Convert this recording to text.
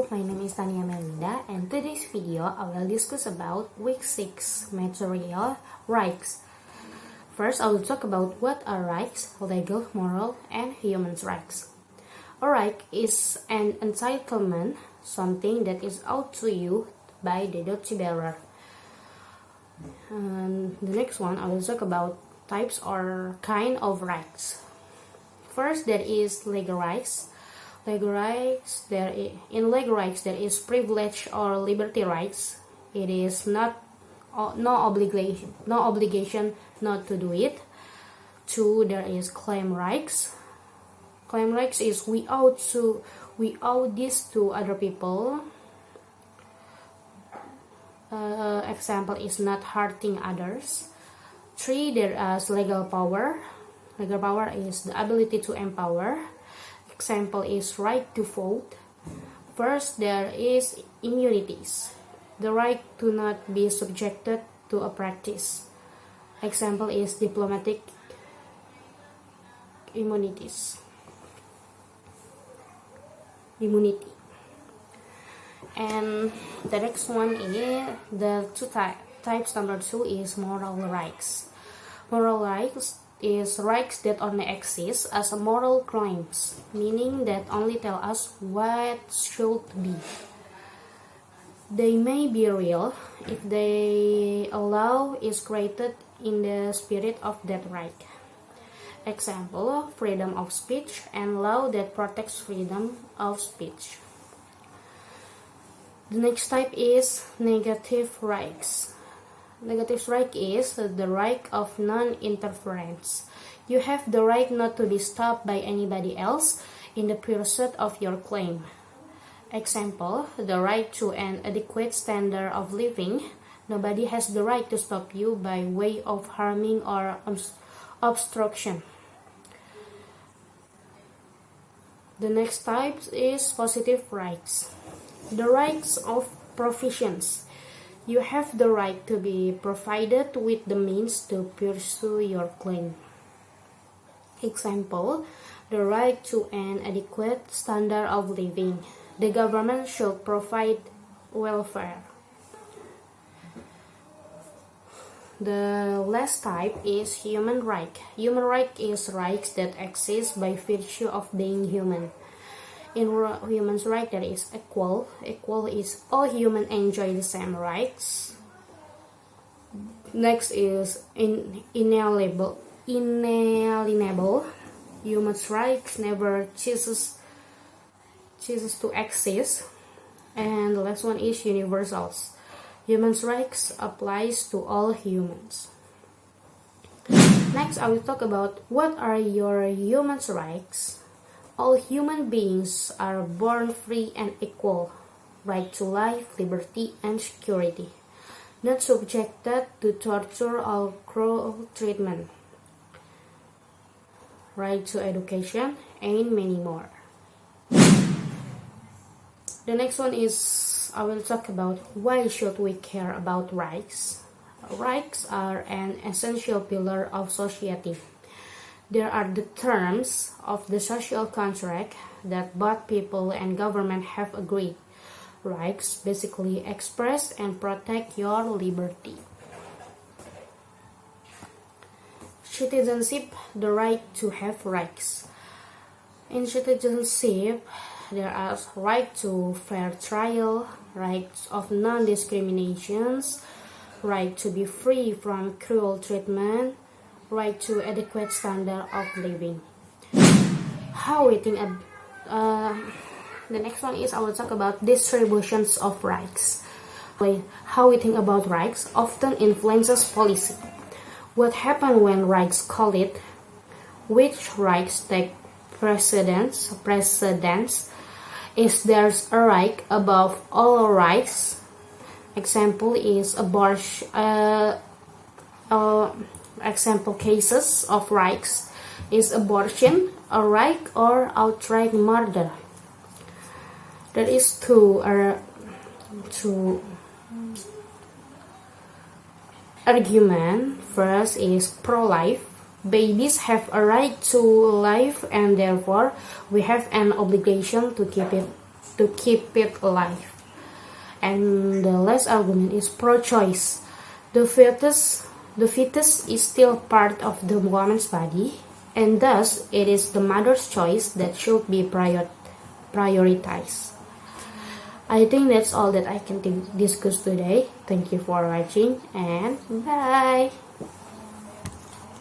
Hello, my name is Tania Amelinda, and today's video I will discuss about week 6 material rights. First, I will talk about what are rights, legal, moral, and human rights. A right is an entitlement, something that is owed to you by the duty bearer. And the next one, I will talk about types or kind of rights. First, there is legal rights. In legal rights there is privilege or liberty rights. It is no obligation not to do it. 2, there is claim rights. Claim rights is we owe this to other people. Example is not hurting others. 3, there is legal power. Legal power is the ability to empower. Example is right to vote. First, there is immunities. The right to not be subjected to a practice. Example is diplomatic immunity. And the next one is the types. Number 2 is moral rights. Moral rights is rights that only exist as moral claims, meaning that only tell us what should be. They may be real if they allow is created in the spirit of that right. Example, freedom of speech and law that protects freedom of speech. The next type is negative rights. Negative right is the right of non-interference. You have the right not to be stopped by anybody else in the pursuit of your claim. Example, the right to an adequate standard of living. Nobody has the right to stop you by way of harming or obstruction. The next type is positive rights. The rights of provisions. You have the right to be provided with the means to pursue your claim. Example, the right to an adequate standard of living. The government should provide welfare. The last type is human right. Human right is rights that exist by virtue of being human. In human right there is equal. Equal is all humans enjoy the same rights. Next is inalienable. Human rights never ceases to exist. And the last one is universals. Human rights applies to all humans. Next, I will talk about what are your human rights. All human beings are born free and equal. Right to life, liberty, and security. Not subjected to torture or cruel treatment. Right to education, and many more. The next one is, I will talk about why should we care about rights. Rights are an essential pillar of society. There are the terms of the social contract that both people and government have agreed. Rights basically express and protect your liberty. Citizenship, the right to have rights. In citizenship, there are right to fair trial, rights of non-discriminations, right to be free from cruel treatment, right to adequate standard of living. How we think the next one is I will talk about distributions of rights. How we think about rights often influences policy. What happens when rights collide? Which rights take precedence? Is there a right above all rights? Example is abortion. Example cases of rights is abortion, a right, or outright murder. There is two argument. First is pro-life. Babies have a right to life and therefore we have an obligation to to keep it alive. And the last argument is pro-choice. The fetus is still part of the woman's body, and thus it is the mother's choice that should be prioritized. I think that's all that I can discuss today. Thank you for watching, and bye.